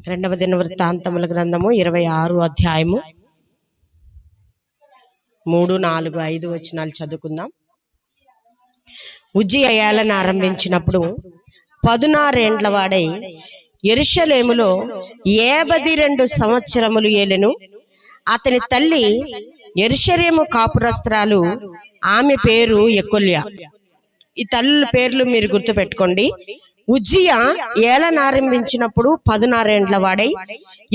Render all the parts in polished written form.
రెండవ దినవృత్తాంతముల గ్రంథము 26వ అధ్యాయము 3, 4, 5 వచనాలు చదువుకుందాం. ఉజ్జియా ఏలన ఆరంభించినప్పుడు 16 ఏండ్ల వాడై యెరూషలేములో 52 సంవత్సరములు ఏలెను. అతని తల్లి యెరూషలేము కాపురస్తురాలు, ఆమె పేరు యెకొల్యా. ఈ తల్లుల పేర్లు మీరు గుర్తు పెట్టుకోండి. ఉజ్జియా ఏలన ఆరంభించినప్పుడు 16 ఏండ్ల వాడై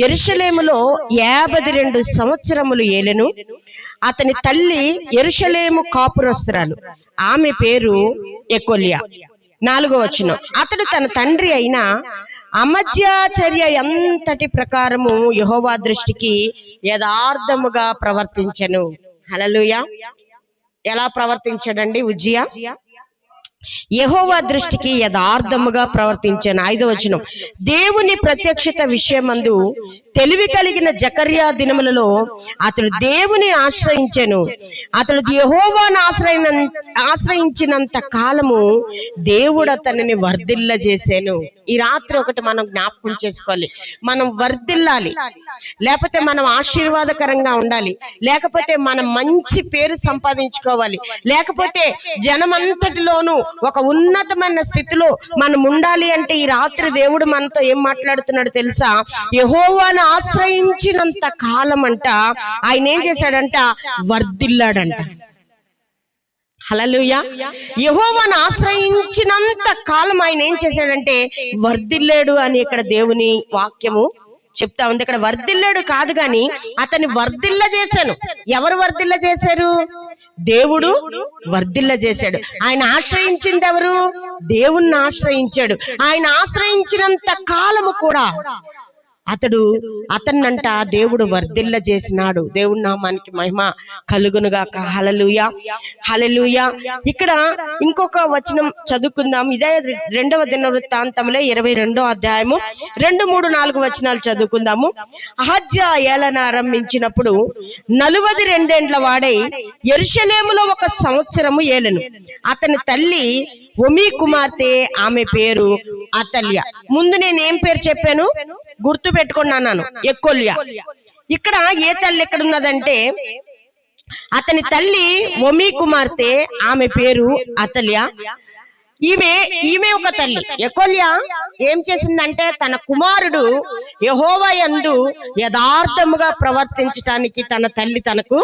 యెరూషలేములో 52 సంవత్సరములు ఏలెను. అతని తల్లి యెరూషలేము కాపురస్తురాలు, ఆమె పేరు యెకొల్యా. 4వ వచనం, అతడు తన తండ్రి అయిన అమజ్యాచర్య ఎంతటి ప్రకారము యెహోవా దృష్టికి యథార్థముగా ప్రవర్తించెను. హల్లెలూయా. ఎలా ప్రవర్తించాడండి ఉజ్జియా? యెహోవా దృష్టికి యథార్థముగా ప్రవర్తించాను. 5వ వచనం, దేవుని ప్రత్యక్షత విషయమందు తెలివి కలిగిన జకర్యా దినములలో అతడు దేవుని ఆశ్రయించెను. అతడు యెహోవాను ఆశ్రయించినంత కాలము దేవుడు అతనిని వర్ధిల్ల చేశాను. ఈ రాత్రి ఒకటి మనం జ్ఞాపకం చేసుకోవాలి. మనం వర్ధిల్లాలి, లేకపోతే మనం ఆశీర్వాదకరంగా ఉండాలి, లేకపోతే మనం మంచి పేరు సంపాదించుకోవాలి, లేకపోతే జనమంతటిలోనూ ఒక ఉన్నతమైన స్థితిలో మనం ఉండాలి అంటే ఈ రాత్రి దేవుడు మనతో ఏం మాట్లాడుతున్నాడు తెలుసా? యెహోవాను ఆశ్రయించినంత కాలం అంట ఆయన ఏం చేశాడంట? వర్ధిల్లాడంట. హల్లెలూయా. యెహోవాను ఆశ్రయించినంత కాలం ఆయన ఏం చేశాడంటే వర్ధిల్లాడు అని ఇక్కడ దేవుని వాక్యము చెప్తా ఉంది. ఇక్కడ వర్ధిల్లాడు కాదు గాని అతన్ని వర్ధిల్ల చేశాను. ఎవరు వర్ధిల్ల చేశారు? దేవుడు వర్ధిల్ల చేశాడు. ఆయన ఆశ్రయించింది ఎవరు? దేవుణ్ణి ఆశ్రయించాడు. ఆయన ఆశ్రయించినంత కాలము కూడా అతన్నంట దేవుడు వర్ధిల్ల చేసినాడు. దేవుడి నామానికి మహిమ కలుగునుగాక. హల్లెలూయా, హల్లెలూయా. ఇక్కడ ఇంకొక వచనం చదువుకుందాం. ఇదే 2వ దినవృత్తాంతములే 22వ అధ్యాయము 2, 3, 4 వచనాలు చదువుకుందాము. అహజ్యా ఏలన ఆరంభించినప్పుడు 42 ఏండ్ల వాడై యెరూషలేములో 1 సంవత్సరము ఏలెను. అతని తల్లి ఒమీ కుమార్తె, ఆమె పేరు అతల్యా. ముందు నేను ఏం పేరు చెప్పాను గుర్తు పెట్టుకున్నాను? యెకొల్యా. ఇక్కడ ఏ తల్లి ఎక్కడ ఉన్నదంటే అతని తల్లి ఒమీ కుమార్తె, ఆమె పేరు అతల్యా. ఈమె ఒక తల్లి. యెకొల్యా ఏం చేసిందంటే తన కుమారుడు యెహోవా యందు యథార్థముగా ప్రవర్తించటానికి తన తల్లి తనకు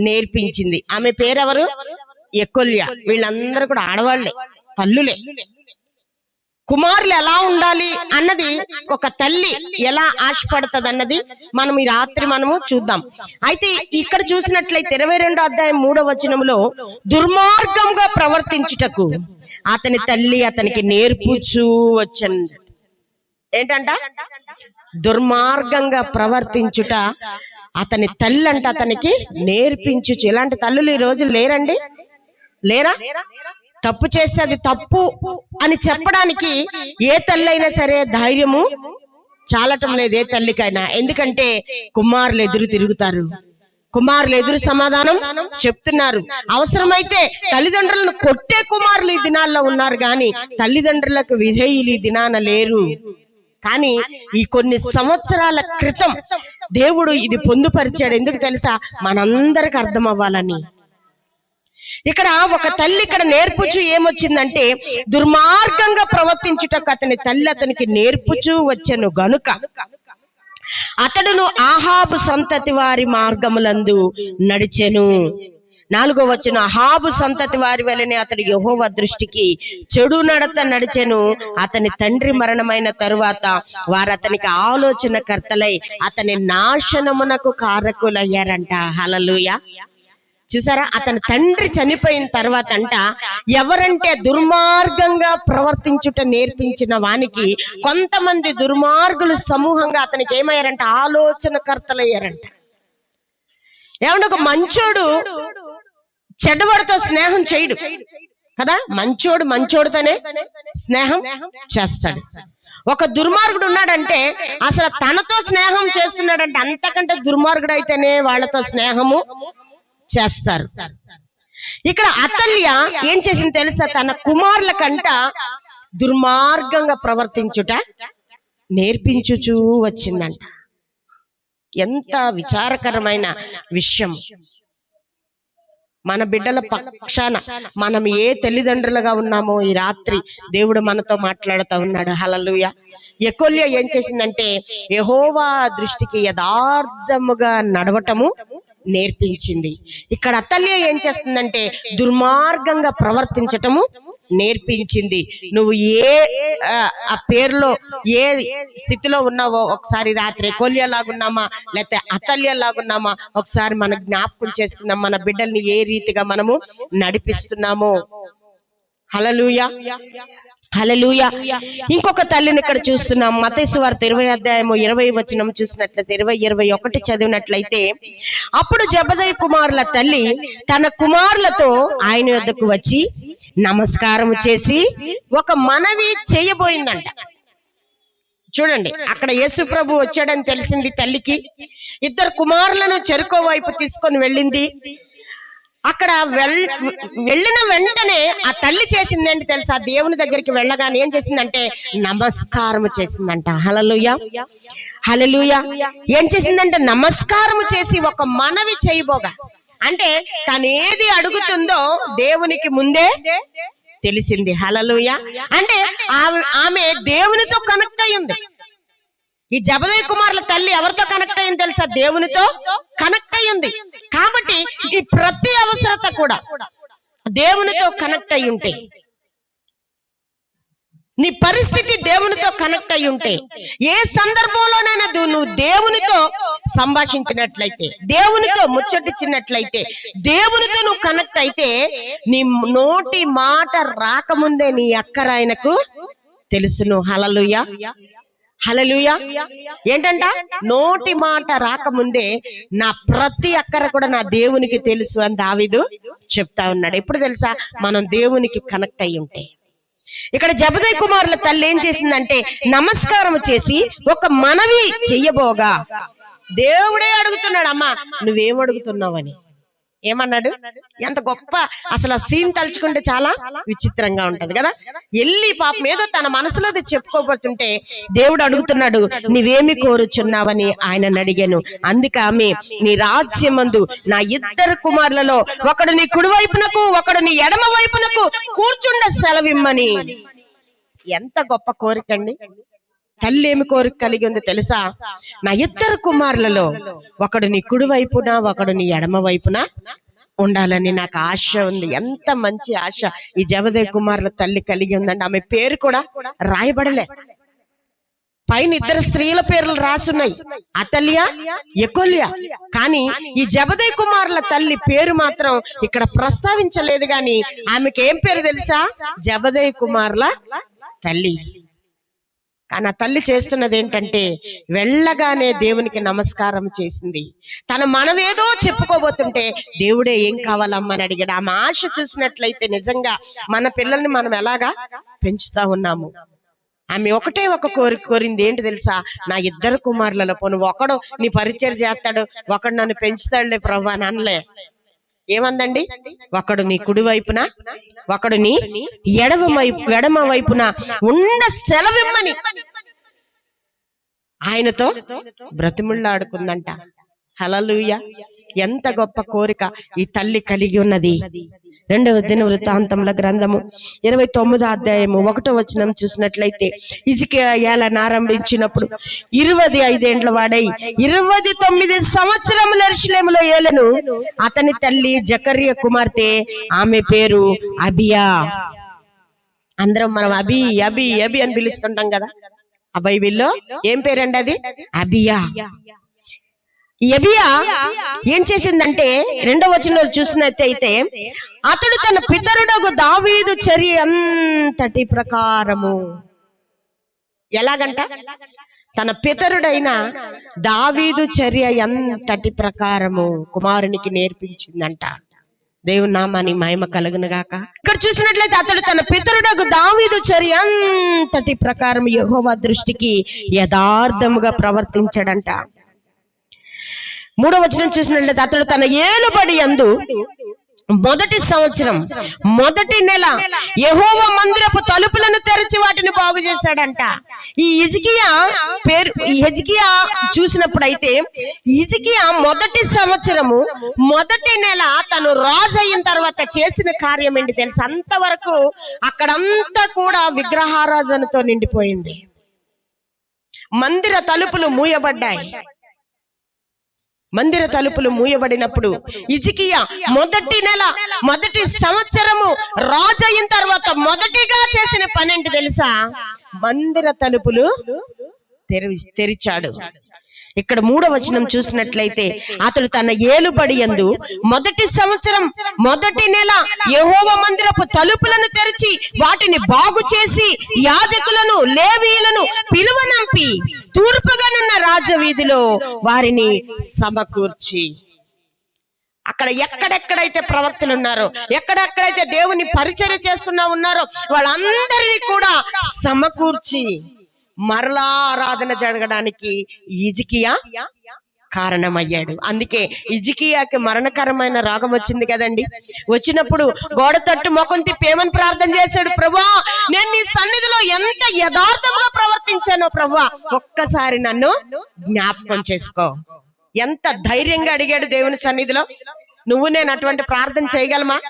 నేర్పించింది. ఆమె పేరెవరు? యెకొల్యా. వీళ్ళందరూ కూడా ఆడవాళ్లే, తల్లులే. కుమారులు ఎలా ఉండాలి అన్నది ఒక తల్లి ఎలా ఆశపడుతుంది అన్నది మనం ఈ రాత్రి మనము చూద్దాం. అయితే ఇక్కడ చూసినట్లయితే 22వ అధ్యాయం 3వ వచనంలో దుర్మార్గంగా ప్రవర్తించుటకు అతని తల్లి అతనికి నేర్పుచూ వచ్చను. ఏంటంట? దుర్మార్గంగా ప్రవర్తించుట అతని తల్లి అంట అతనికి నేర్పించుచు. ఇలాంటి తల్లులు ఈ రోజు లేరండి? లేరా? తప్పు చేస్తే అది తప్పు అని చెప్పడానికి ఏ తల్లి అయినా సరే ధైర్యము చాలటం లేదు, ఏ తల్లికైనా. ఎందుకంటే కుమారులు ఎదురు తిరుగుతారు, కుమారులు ఎదురు సమాధానం చెప్తున్నారు. అవసరమైతే తల్లిదండ్రులను కొట్టే కుమారులు ఈ దినాల్లో ఉన్నారు, కానీ తల్లిదండ్రులకు విధేయులు ఈ దినాన లేరు. కానీ ఈ కొన్ని సంవత్సరాల క్రితం దేవుడు ఇది పొందుపరిచాడు. ఎందుకు తెలుసా? మనందరికి అర్థం అవ్వాలని. ఇక్కడ ఒక తల్లి ఇక్కడ నేర్పుచు ఏమొచ్చిందంటే దుర్మార్గంగా ప్రవర్తించుటకు అతని తల్లి అతనికి నేర్పుచూ వచ్చెను గనుక అతడును ఆహాబు సంతతి వారి మార్గములందు నడిచెను. 4వ వచనం, అహాబు సంతతి వారి వలనే అతడు యెహోవా దృష్టికి చెడు నడత నడిచెను. అతని తండ్రి మరణమైన తరువాత వారు అతనికి ఆలోచనకర్తలై అతని నాశనమునకు కారకులయ్యారంట. హల్లెలూయా. చూసారా? అతని తండ్రి చనిపోయిన తర్వాత అంట ఎవరంటే దుర్మార్గంగా ప్రవర్తించుట నేర్పించిన వానికి కొంతమంది దుర్మార్గులు సమూహంగా అతనికి ఏమయ్యారంట? ఆలోచనకర్తలయ్యారంట. ఏమంటే ఒక మంచోడు చెడ్డవాడితో స్నేహం చేయడు కదా, మంచోడు మంచోడితోనే స్నేహం చేస్తాడు. ఒక దుర్మార్గుడు ఉన్నాడంటే అసలు తనతో స్నేహం చేస్తున్నాడంటే అంతకంటే దుర్మార్గుడు అయితేనే వాళ్ళతో స్నేహము చేస్తారు. ఇక్కడ అతల్యా ఏం చేసింది తెలుసా? తన కుమారుల కంట దుర్మార్గంగా ప్రవర్తించుట నేర్పించుచూ వచ్చిందంట. ఎంత విచారకరమైన విషయం. మన బిడ్డల పక్షాన మనం ఏ తల్లిదండ్రులుగా ఉన్నామో ఈ రాత్రి దేవుడు మనతో మాట్లాడుతూ ఉన్నాడు. హల్లెలూయా. యెకొల్యా ఏం చేసిందంటే యెహోవా దృష్టికి యథార్థముగా నడవటము నేర్పించింది. ఇక్కడ అతల్య ఏం చేస్తుందంటే దుర్మార్గంగా ప్రవర్తించటము నేర్పించింది. నువ్వు ఏ ఆ పేరులో ఏ స్థితిలో ఉన్నావో ఒకసారి రాత్రి యెకొల్యా లాగున్నామా లేకపోతే అతల్య లాగున్నామా ఒకసారి మనం జ్ఞాపకం చేసుకుందాం. మన బిడ్డల్ని ఏ రీతిగా మనము నడిపిస్తున్నామో. హల్లెలూయా, హల్లెలూయా. ఇంకొక తల్లిని ఇక్కడ చూస్తున్నాం. మత్తయి సువార్త 20:20 చూసినట్లయితే 20-21 చదివినట్లయితే, అప్పుడు జెబెదయి కుమారుల తల్లి తన కుమారులతో ఆయన యొద్దకు వచ్చి నమస్కారం చేసి ఒక మనవి చేయబోయిందంట. చూడండి, అక్కడ యేసు ప్రభు వచ్చాడని తెలిసింది తల్లికి. ఇద్దరు కుమారులను చెరుకో వైపు తీసుకొని వెళ్ళింది. అక్కడ వెళ్ళిన వెంటనే ఆ తల్లి చేసింది ఏంటి తెలుసా? దేవుని దగ్గరికి వెళ్ళగానే ఏం చేసిందంటే నమస్కారం చేసిందంట. హల్లెలూయా, హల్లెలూయా. ఏం చేసిందంటే నమస్కారం చేసి ఒక మనవి చేయబోగా, అంటే తనేది అడుగుతుందో దేవునికి ముందే తెలిసింది. హల్లెలూయా. అంటే ఆమె దేవునితో కనెక్ట్ అయ్యింది. ఈ జెబెదయి కుమారుల తల్లి ఎవరితో కనెక్ట్ అయ్యింది తెలుసా? దేవునితో కనెక్ట్ అయ్యింది. కాబట్టి ఈ ప్రతి అవసరత కూడా దేవునితో కనెక్ట్ అయి ఉంటే, నీ పరిస్థితి దేవునితో కనెక్ట్ అయి ఉంటే, ఏ సందర్భంలోనైనా నువ్వు దేవునితో సంభాషించినట్లయితే, దేవునితో ముచ్చటిచ్చినట్లయితే, దేవునితో నువ్వు కనెక్ట్ అయితే, నీ నోటి మాట రాకముందే నీ అక్కర ఆయనకు తెలుసును. హల్లెలూయా, హల్లెలూయా. ఏంటంట? నోటి మాట రాకముందే నా ప్రతి అక్కర కూడా నా దేవునికి తెలుసు అని దావీదు చెప్తా ఉన్నాడు. ఎప్పుడు తెలుసా? మనం దేవునికి కనెక్ట్ అయి ఉంటే. ఇక్కడ జెబెదయి కుమారుల తల్లి ఏం చేసిందంటే నమస్కారం చేసి ఒక మనవి చెయ్యబోగా, దేవుడే అడుగుతున్నాడు, అమ్మా నువ్వేం అడుగుతున్నావని. ఏమన్నాడు? ఎంత గొప్ప అసలు ఆ సీన్ తలుచుకుంటే చాలా విచిత్రంగా ఉంటది కదా. ఎల్లి పాపం ఏదో తన మనసులో చెప్పుకోబోతుంటే దేవుడు అడుగుతున్నాడు, నీవేమి కోరుచున్నావని ఆయన అడిగాను. అందుకే ఆమె, నీ రాజ్యమందు నా ఇద్దరు కుమారులలో ఒకడు నీ కుడి వైపునకు ఒకడు నీ ఎడమ వైపునకు కూర్చుండ సెలవిమ్మని. ఎంత గొప్ప కోరికండి. తల్లి ఏమి కోరిక కలిగి ఉంది తెలుసా? నా ఇద్దరు కుమారులలో ఒకడు నీ కుడి వైపున ఒకడు నీ ఎడమ వైపున ఉండాలని నాకు ఆశ ఉంది. ఎంత మంచి ఆశ ఈ జెబెదయి కుమారుల తల్లి కలిగి ఉందండి. ఆమె పేరు కూడా రాయబడలే, పైన ఇద్దరు స్త్రీల పేర్లు రాసున్నాయి, అతల్య, యెకొల్యా. కానీ ఈ జెబెదయి కుమారుల తల్లి పేరు మాత్రం ఇక్కడ ప్రస్తావించలేదు. గాని ఆమెకి ఏం పేరు తెలుసా? జెబెదయి కుమారుల తల్లి. కానీ ఆ తల్లి చేస్తున్నది ఏంటంటే వెళ్ళగానే దేవునికి నమస్కారం చేసింది. తన మనమేదో చెప్పుకోబోతుంటే దేవుడే ఏం కావాలమ్మని అడిగాడు. ఆమె ఆశ చూసినట్లయితే నిజంగా మన పిల్లల్ని మనం ఎలాగా పెంచుతా ఉన్నాము. ఆమె ఒకటే ఒక కోరింది ఏంటి తెలుసా? నా ఇద్దరు కుమారులలో పోను ఒకడు నీ పరిచయం చేస్తాడు, ఒకడు నన్ను పెంచుతాడులే ప్రభు అని అనలే. ఏమందండి? ఒకడు నీ కుడి వైపున ఒకడు నీ ఎడమ వైపున ఉండ సెలవిమ్మని ఆయనతో బ్రతిముళ్ళాడుకుందంట. హల్లెలూయా. ఎంత గొప్ప కోరిక ఈ తల్లి కలిగి ఉన్నది. 2వ దినవృత్తాంతముల గ్రంథము 29:1 చూసినట్లయితే, హిజ్కియా ఏలన ఆరంభించినప్పుడు 25 ఏండ్ల వాడై 29 సంవత్సరములు యెరూషలేములో ఏలెను. అతని తల్లి జకర్యా కుమార్తె, ఆమె పేరు అబియా. అందరం మనం అబి అబి అబి అని పిలుస్తుంటాం కదా. ఆ బైబిల్లో ఏం పేరండి అది? అబియా. అబియా ఏం చేసిందంటే 2వ వచనంలో చూసినట్లయితే, అతడు తన పితరుడగు దావీదు చర్య అంతటి ప్రకారము. ఎలాగంట? తన పితరుడైన దావీదు చర్య ఎంతటి ప్రకారము కుమారునికి నేర్పించిందంట. దేవుని నామానికి మహిమ కలుగును గాక. ఇక్కడ చూసినట్లయితే అతడు తన పితరుడగు దావీదు చర్య అంతటి ప్రకారం యెహోవా దృష్టికి యథార్థముగా ప్రవర్తించాడంట. 3వ వచనం చూసినట్లయితే, అతడు తన ఏలుబడి యందు మొదటి సంవత్సరం మొదటి నెల యెహోవా మందిరపు తలుపులను తెరిచి వాటిని బాగు చేశాడంట. ఈ హిజ్కియా చూసినప్పుడైతే హిజ్కియా మొదటి సంవత్సరము మొదటి నెల తను రాజు అయిన తర్వాత చేసిన కార్యం ఏంటి తెలుసు? అంతవరకు అక్కడంతా కూడా విగ్రహారాధనతో నిండిపోయింది. మందిర తలుపులు మూయబడ్డాయి. మందిర తలుపులు మూయబడినప్పుడు హిజ్కియా మొదటి నెల మొదటి సంవత్సరము రాజు అయిన తర్వాత మొదటిగా చేసిన పని ఏంటి తెలుసా? మందిర తలుపులు తెరిచాడు. ఇక్కడ 3వ వచనం చూసినట్లయితే, అతడు తన ఏలుబడి యందు మొదటి సంవత్సరం మొదటి నెల యెహోవా మందిరపు తలుపులను తెరిచి వాటిని బాగు చేసి యాజకులను లేవీయులను పిలువనంపి తూర్పుగానున్న రాజవీధిలో వారిని సమకూర్చి, అక్కడ ఎక్కడెక్కడైతే ప్రవక్తలు ఉన్నారో, ఎక్కడెక్కడైతే దేవుని పరిచర్య చేస్తున్నా ఉన్నారో వాళ్ళందరినీ కూడా సమకూర్చి మరలా ఆరాధన జరగడానికి హిజ్కియా కారణమయ్యాడు. అందుకే హిజ్కియాకి మరణకరమైన రోగం వచ్చింది కదండి. వచ్చినప్పుడు గోడ తట్టు ముఖం తిప్పి ఏమని ప్రార్థన చేశాడు? ప్రభువా, నేను నీ సన్నిధిలో ఎంత యథార్థంగా ప్రవర్తించానో ప్రభువా, ఒక్కసారి నన్ను జ్ఞాపకం చేసుకో. ఎంత ధైర్యంగా అడిగాడు దేవుని సన్నిధిలో. నువ్వు నేను అటువంటి ప్రార్థన చేయగలమా?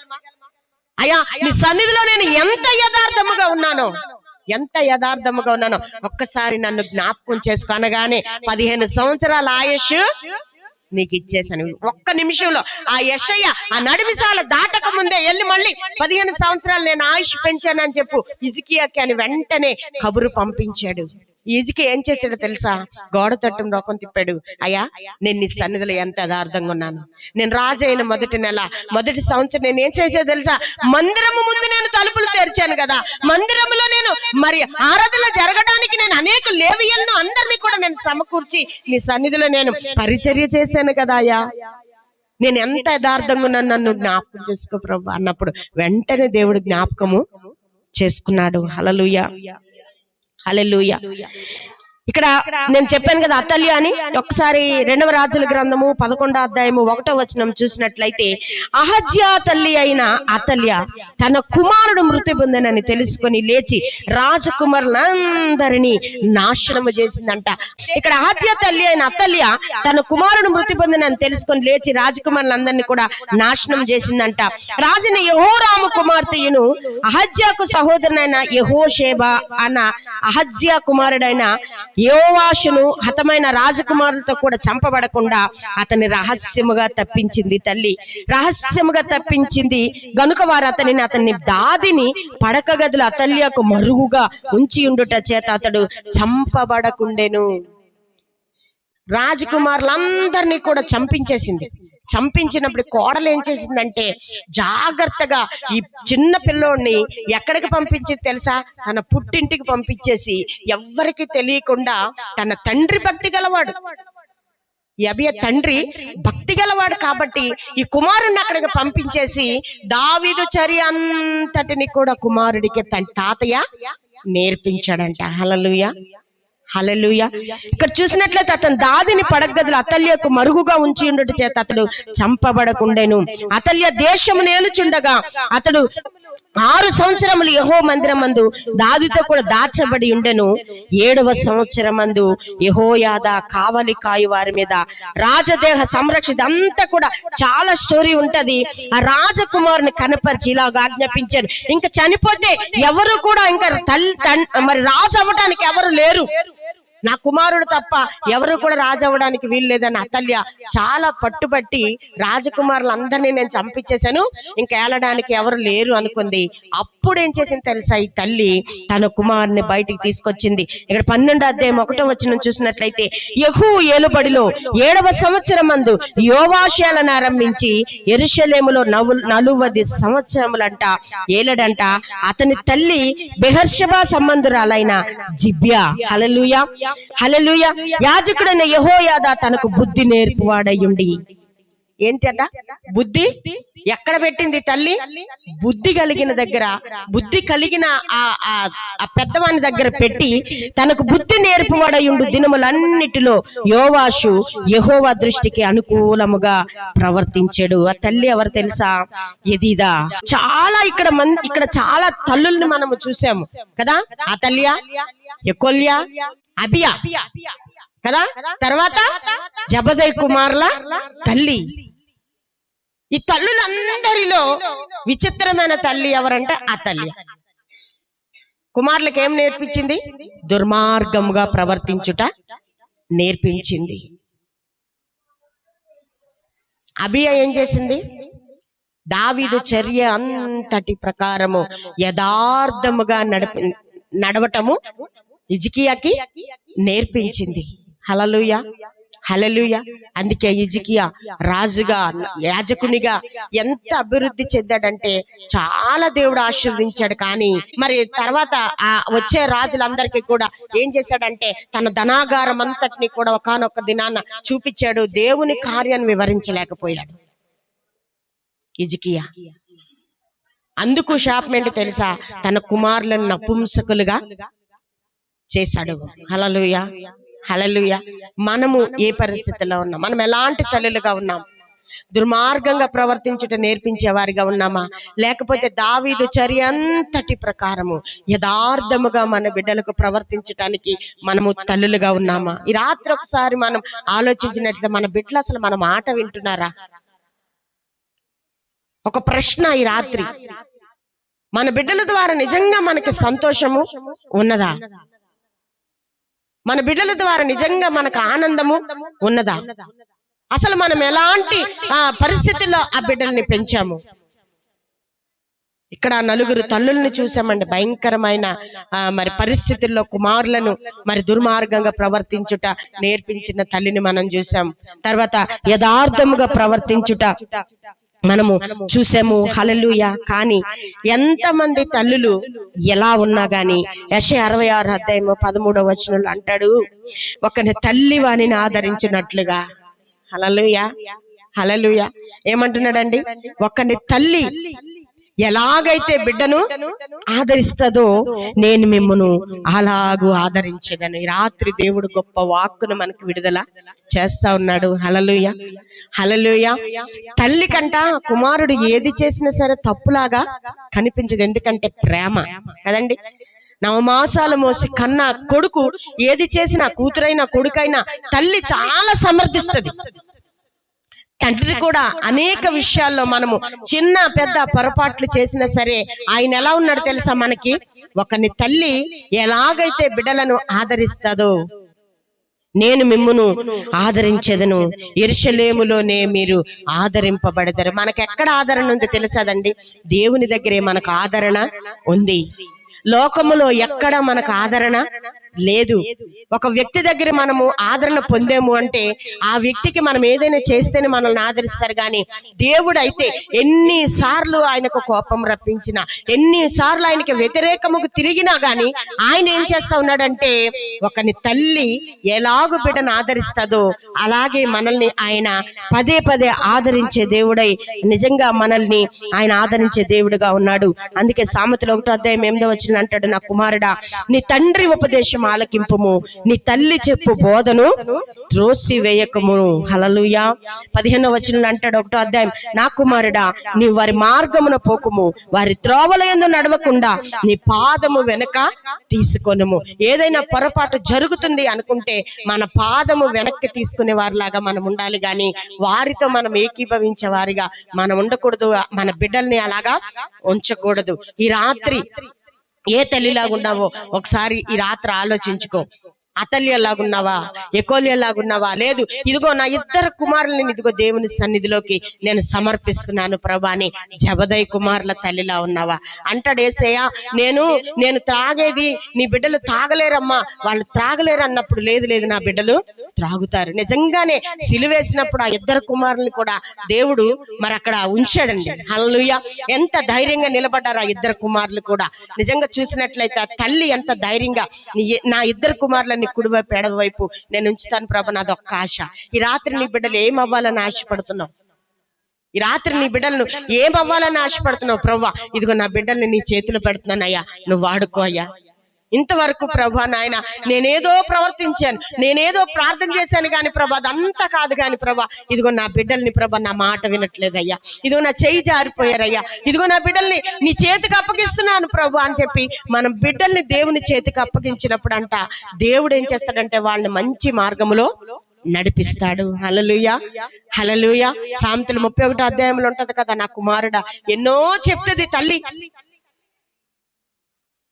అయ్యా, నీ సన్నిధిలో నేను ఎంత యథార్థముగా ఉన్నానో ఒక్కసారి నన్ను జ్ఞాపకం చేసుకో అనగానే 15 సంవత్సరాల ఆయుష్ నీకు ఇచ్చేసాను. ఒక్క నిమిషంలో ఆ యెషయా ఆ నడిమిసాల దాటక ముందే వెళ్ళి మళ్ళీ 15 సంవత్సరాలు నేను ఆయుష్ పెంచానని చెప్పు హిజ్కియాకి అని వెంటనే కబురు పంపించాడు. హిజ్కియా ఏం చేశాడో తెలుసా? గోడ తట్టు రోకం తిప్పాడు. అయ్యా, నేను నీ సన్నిధిలో ఎంత యథార్థంగా ఉన్నాను. నేను రాజు అయిన మొదటి నెల మొదటి సంవత్సరం నేను ఏం చేసేది తెలుసా? మందిరము ముందు నేను తలుపులు తెరిచాను కదా, మందిరములో నేను మరి ఆరాధన జరగడానికి నేను అనేక లేవీయులను అందరినీ కూడా నేను సమకూర్చి నీ సన్నిధిలో నేను పరిచర్య చేశాను కదా అయ్యా, నేను ఎంత యథార్థంగా ఉన్నాను, నన్ను జ్ఞాపకం చేసుకో ప్రభు అన్నప్పుడు వెంటనే దేవుడు జ్ఞాపకము చేసుకున్నాడు. హల్లెలూయా, హల్లెలూయా. ఇక్కడ నేను చెప్పాను కదా అతల్య అని. ఒకసారి 2వ రాజుల గ్రంథము 11వ అధ్యాయము 1వ వచనం చూసినట్లయితే, అహజ్యా తల్లి అయిన అతల్య తన కుమారుడు మృతి పొందనని తెలుసుకొని లేచి రాజకుమారులందరినీ నాశనము చేసిందంట. ఇక్కడ అహజ్యా తల్లి అయిన అతల్య తన కుమారుడు మృతి పొందనని తెలుసుకొని లేచి రాజకుమారులందరినీ కూడా నాశనం చేసిందంట. రాజుని యెహోరాము కుమార్తెయును అహజ్యాకు సహోదరునైన యెహోషేబా అన్న అహజ్యా కుమారుడైన యోవాషును హతమైన రాజకుమారులతో కూడా చంపబడకుండా అతన్ని రహస్యముగా తప్పించింది తల్లి. రహస్యముగా తప్పించింది గనుక వారు అతని దాదిని పడక గదులు అతల్యకు మరుగుగా ఉంచి ఉండుట చేత అతడు చంపబడకుండెను. రాజకుమారులందరినీ కూడా చంపించేసింది. చంపించినప్పుడు కోడలు ఏం చేసిందంటే జాగ్రత్తగా ఈ చిన్న పిల్లోడిని ఎక్కడికి పంపించింది తెలుసా? తన పుట్టింటికి పంపించేసి ఎవ్వరికి తెలియకుండా, తన తండ్రి భక్తి గలవాడు, యబియా తండ్రి భక్తి గలవాడు కాబట్టి ఈ కుమారుడిని అక్కడికి పంపించేసి దావీదు చర్య అంతటిని కూడా కుమారుడికి తన తాతయ్య నేర్పించాడంట. హల్లెలూయా, హల్లెలూయా. ఇక్కడ చూసినట్లయితే అతని దాదిని పడగదులు అతల్యకు మరుగుగా ఉంచి ఉండుట చేత అతడు చంపబడకుండెను. అతల్య దేశము నేలుచుండగా అతడు 6 సంవత్సరములు యెహోవా మందిరమందు దావీదుతో కూడా దాచబడి ఉండెను. 7వ సంవత్సరమందు యెహోయాదా కావలి కాయు వారి మీద రాజదేహ సంరక్షణ అంతా కూడా చాలా స్టోరీ ఉంటది. ఆ రాజకుమారుని కనపరిచి ఇలాగా ఆజ్ఞాపించారు, ఇంకా చనిపోతే ఎవరు కూడా ఇంకా మరి రాజు అవ్వడానికి ఎవరు లేరు, నా కుమారుడు తప్ప ఎవరు కూడా రాజు అవ్వడానికి వీలు లేదని అతల్య చాలా పట్టుబట్టి రాజకుమారులందరినీ నేను చంపించేశాను, ఇంకా ఏలడానికి ఎవరు లేరు అనుకుంది. అప్పుడు ఏం చేసింది తెలుసా? ఈ తల్లి తన కుమారుని బయటికి తీసుకొచ్చింది. ఇక్కడ 12వ అధ్యాయం 1వ వచనం చూసినట్లయితే, యెహూ ఏలుబడిలో 7వ సంవత్సరం మందు యోవాషులను ఆరంభించి యెరూషలేములో 40 సంవత్సరములంట ఏలడంట. అతని తల్లి బెహర్షెబా సంబంధురాలైన జిబ్యా. హల్లెలూయా, హల్లెలూయా. యాజకుడైన యెహోయాదా తనకు బుద్ధి నేర్పువాడయుండి ఏంటట? బుద్ధి. ఎక్కడ పెట్టింది తల్లి? బుద్ధి కలిగిన దగ్గర, బుద్ధి కలిగిన ఆ పెద్దవాని దగ్గర పెట్టి తనకు బుద్ధి నేర్పువాడయుండు దినములన్నిటిలో యోవాషు యెహోవా దృష్టికి అనుకూలముగా ప్రవర్తించాడు. ఆ తల్లి ఎవరు తెలుసా? ఎదీదా. చాలా ఇక్కడ చాలా తల్లుల్ని మనము చూసాము కదా. ఆ తల్లియా, యెకోల్యా, అబియా కదా. తర్వాత జబదై కుమారుల తల్లి. ఈ తల్లులందరిలో విచిత్రమైన తల్లి ఎవరంటే ఆ తల్లి. కుమారులకు ఏం నేర్పించింది? దుర్మార్గముగా ప్రవర్తించుట నేర్పించింది. అబియా ఏం చేసింది? దావీదు చర్య అంతటి ప్రకారము యథార్థముగా నడవటము హిజ్కియాకి నేర్పించింది. హల్లెలూయా, హల్లెలూయా. అందుకే హిజ్కియా రాజుగా, యాజకునిగా ఎంత అభివృద్ధి చెందాడంటే చాలా దేవుడు ఆశీర్వదించాడు. కానీ మరి తర్వాత ఆ వచ్చే రాజులందరికీ కూడా ఏం చేశాడంటే తన ధనాగారం అంతటిని కూడా ఒకానొక దినాన చూపించాడు. దేవుని కార్యాన్ని వివరించలేకపోయాడు హిజ్కియా. అందుకు శాపం ఏంటి తెలుసా? తన కుమారులను నపుంసకులుగా చేశాడు. హల్లెలూయా, హల్లెలూయా. మనము ఏ పరిస్థితిలో ఉన్నాం? మనం ఎలాంటి తల్లులుగా ఉన్నాం? దుర్మార్గంగా ప్రవర్తించుట నేర్పించే వారిగా ఉన్నామా? లేకపోతే దావీదు చర్య అంతటి ప్రకారము యథార్థముగా మన బిడ్డలకు ప్రవర్తించడానికి మనము తల్లులుగా ఉన్నామా? ఈ రాత్రి ఒకసారి మనం ఆలోచించినట్లయితే మన బిడ్డలు అసలు మన మాట వింటున్నారా? ఒక ప్రశ్న ఈ రాత్రి. మన బిడ్డల ద్వారా నిజంగా మనకి సంతోషము ఉన్నదా? మన బిడ్డల ద్వారా నిజంగా మనకు ఆనందము ఉన్నదా? అసలు మనం ఎలాంటి పరిస్థితుల్లో ఆ బిడ్డల్ని పెంచాము? ఇక్కడ నలుగురు తల్లుల్ని చూసామండి. భయంకరమైన మరి పరిస్థితుల్లో కుమారులను మరి దుర్మార్గంగా ప్రవర్తించుట నేర్పించిన తల్లిని మనం చూసాం. తర్వాత యథార్థముగా ప్రవర్తించుట మనము చూసాము. హల్లెలూయా. కానీ ఎంతమంది తల్లులు ఎలా ఉన్నా గాని యెషయా 66:13 అంటాడు, ఒకని తల్లి వానిని ఆదరించినట్లుగా. హల్లెలూయా, హల్లెలూయా. ఏమంటున్నాడండి? ఒకని తల్లి ఎలాగైతే బిడ్డను ఆదరిస్తుందో నేను మిమ్మును అలాగూ ఆదరించేదని. రాత్రి దేవుడు గొప్ప వాక్కును మనకు విడుదల చేస్తా ఉన్నాడు. హల్లెలూయా, హల్లెలూయా. తల్లి కంట కుమారుడు ఏది చేసినా సరే తప్పులాగా కనిపించదు. ఎందుకంటే ప్రేమ కదండి. నవమాసాలు మోసి కన్న కొడుకు ఏది చేసినా, కూతురైనా కొడుకైనా తల్లి చాలా సమర్థిస్తుంది. తండ్రి కూడా అనేక విషయాల్లో మనము చిన్న పెద్ద పొరపాట్లు చేసినా సరే ఆయన ఎలా ఉన్నాడు తెలుసా? మనకి ఒకని తల్లి ఎలాగైతే బిడ్డలను ఆదరిస్తాదో నేను మిమ్మును ఆదరించెదను, యెరూషలేములోనే మీరు ఆదరింపబడతారు. మనకు ఎక్కడ ఆదరణ ఉంది తెలుసాదండి? దేవుని దగ్గరే మనకు ఆదరణ ఉంది. లోకములో ఎక్కడ మనకు ఆదరణ లేదు. ఒక వ్యక్తి దగ్గర మనము ఆదరణ పొందేము అంటే ఆ వ్యక్తికి మనం ఏదైనా చేస్తేనే మనల్ని ఆదరిస్తారు. కానీ దేవుడు అయితే ఎన్నిసార్లు ఆయనకు కోపం రప్పించినా, ఎన్నిసార్లు ఆయనకి వ్యతిరేకముకు తిరిగినా గాని ఆయన ఏం చేస్తా ఉన్నాడంటే ఒకని తల్లి ఎలాగూ బిడ్డను ఆదరిస్తుందో అలాగే మనల్ని ఆయన పదే పదే ఆదరించే దేవుడై నిజంగా మనల్ని ఆయన ఆదరించే దేవుడుగా ఉన్నాడు. అందుకే సామెతలు 1:8 అంటాడు, నా కుమారుడా నీ తండ్రి ఉపదేశం ఆలకింపుము, నీ తల్లి చెప్పు బోధను త్రోసి వేయకము. హల్లెలూయా. 15 అంటాడు 1వ అధ్యాయం, నా కుమారుడా నీ వారి మార్గమున పోకుము, వారి త్రోవల యందు నడవకుండా నీ పాదము వెనక తీసుకొనుము. ఏదైనా పొరపాటు జరుగుతుంది అనుకుంటే మన పాదము వెనక్కి తీసుకునే వారిలాగా మనం ఉండాలి. గాని వారితో మనం ఏకీభవించే వారిగా మనం ఉండకూడదు. మన బిడ్డల్ని అలాగా ఉంచకూడదు. ఈ రాత్రి ఏ తల్లిలాగా ఉన్నావో ఒకసారి ఈ రాత్రి ఆలోచించుకో. అతల్యలాగున్నావా? యెకోల్యలాగున్నావా? లేదు, ఇదిగో నా 2 కుమారులని ఇదిగో దేవుని సన్నిధిలోకి నేను సమర్పిస్తున్నాను ప్రభా అని జబదై కుమారుల తల్లిలా ఉన్నావా? అంటాడు యేసయ్య, నేను త్రాగేది నీ బిడ్డలు తాగలేరమ్మా, వాళ్ళు త్రాగలేరు అన్నప్పుడు, లేదు లేదు నా బిడ్డలు త్రాగుతారు. నిజంగానే సిలువేసినప్పుడు ఆ 2 కుమారుల్ని కూడా దేవుడు మరి అక్కడ ఉంచాడండి. హల్లెలూయా. ఎంత ధైర్యంగా నిలబడ్డారు ఆ 2 కుమారులు కూడా. నిజంగా చూసినట్లయితే ఆ తల్లి ఎంత ధైర్యంగా నా 2 కుమారులని కుడివైపు ఎడవైపు నేను ఉంచుతాను ప్రభు, నాదొక్క ఆశ. ఈ రాత్రి నీ బిడ్డలు ఏమవ్వాలని ఆశపడుతున్నావు? ఈ రాత్రి నీ బిడ్డలను ఏమవ్వాలని ఆశపడుతున్నావు? ప్రభువా, ఇదిగో నా బిడ్డల్ని నీ చేతిలో పెడుతున్నానయ్యా, నువ్వు వాడుకో అయ్యా. ఇంతవరకు ప్రభా నాయన నేనేదో ప్రవర్తించాను, నేనేదో ప్రార్థన చేశాను కానీ ప్రభా అదంతా కాదు కానీ ప్రభా, ఇదిగో నా బిడ్డల్ని ప్రభా నా మాట వినట్లేదయ్యా, ఇదిగో నా చెయ్యి జారిపోయారయ్యా, ఇదిగో నా బిడ్డల్ని నీ చేతికి అప్పగిస్తున్నాను ప్రభు అని చెప్పి మనం బిడ్డల్ని దేవుని చేతికి అప్పగించినప్పుడు అంట దేవుడు ఏం చేస్తాడంటే వాళ్ళని మంచి మార్గములో నడిపిస్తాడు. హల్లెలూయా, హల్లెలూయా. సామెతలు 31వ అధ్యాయంలో ఉంటది కదా, నా కుమారుడా ఎన్నో చెప్తుంది తల్లి.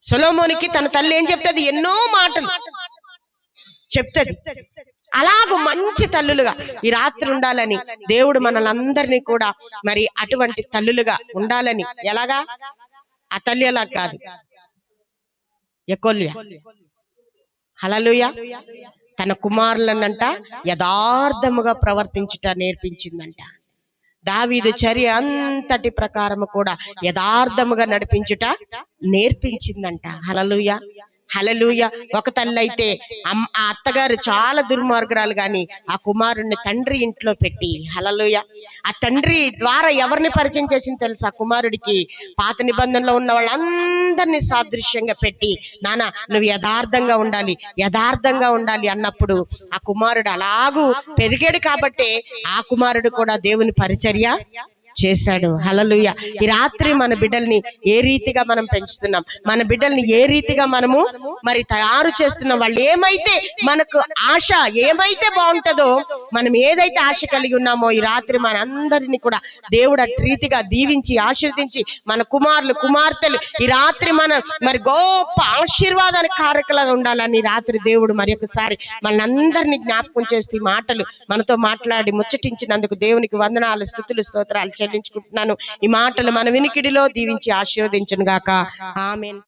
సొలొమోనుకి తన తల్లి ఏం చెప్తుంది? ఎన్నో మాటలు చెప్తుంది. అలాగూ మంచి తల్లులుగా ఈ రాత్రి ఉండాలని దేవుడు మనలందరినీ కూడా మరి అటువంటి తల్లులుగా ఉండాలని. ఎలాగా? ఆ తల్లి అలా కాదు, యెకొల్యా హల్లెలూయా తన కుమారులనంట యథార్థముగా ప్రవర్తించుట నేర్పించిందంట. దావీదు చర్య అంతటి ప్రకారము కూడా యథార్థముగా నడిపించుట నేర్పించిందంట. హల్లెలూయా, హల్లెలూయా. ఒక తల్లి అయితే ఆ అత్తగారు చాలా దుర్మార్గురాలు గాని ఆ కుమారుణ్ణి తండ్రి ఇంట్లో పెట్టి, హల్లెలూయా, ఆ తండ్రి ద్వారా ఎవరిని పరిచయం చేసింది తెలుసా? కుమారుడికి పాత నిబంధనలో ఉన్న వాళ్ళందరినీ సాదృశ్యంగా పెట్టి, నాన్న నువ్వు యథార్థంగా ఉండాలి, యథార్థంగా ఉండాలి అన్నప్పుడు ఆ కుమారుడు అలాగూ పెరిగాడు. కాబట్టి ఆ కుమారుడు కూడా దేవుని పరిచర్య చేశాడు. హల్లెలూయా. ఈ రాత్రి మన బిడ్డల్ని ఏ రీతిగా మనం పెంచుతున్నాం, మన బిడ్డల్ని ఏ రీతిగా మనము మరి తయారు చేస్తున్నాం, వాళ్ళు ఏమైతే మనకు ఆశ ఏమైతే బాగుంటుందో, మనం ఏదైతే ఆశ కలిగి ఉన్నామో ఈ రాత్రి మనందరినీ కూడా దేవుడు అటు రీతిగా దీవించి ఆశీర్వదించి మన కుమారులు కుమార్తెలు ఈ రాత్రి మన మరి గొప్ప ఆశీర్వాదానికి కారకులుగా ఉండాలని ఈ రాత్రి దేవుడు మరి ఒకసారి మనందరినీ జ్ఞాపకం చేస్తూ ఈ మాటలు మనతో మాట్లాడి ముచ్చటించినందుకు దేవునికి వందనాలు, స్తుతులు, స్తోత్రాలు చెల్లించుకుంటున్నాను. ఈ మాటలు మన వినికిడిలో దీవించి ఆశీర్వదించును గాక. ఆమేన్.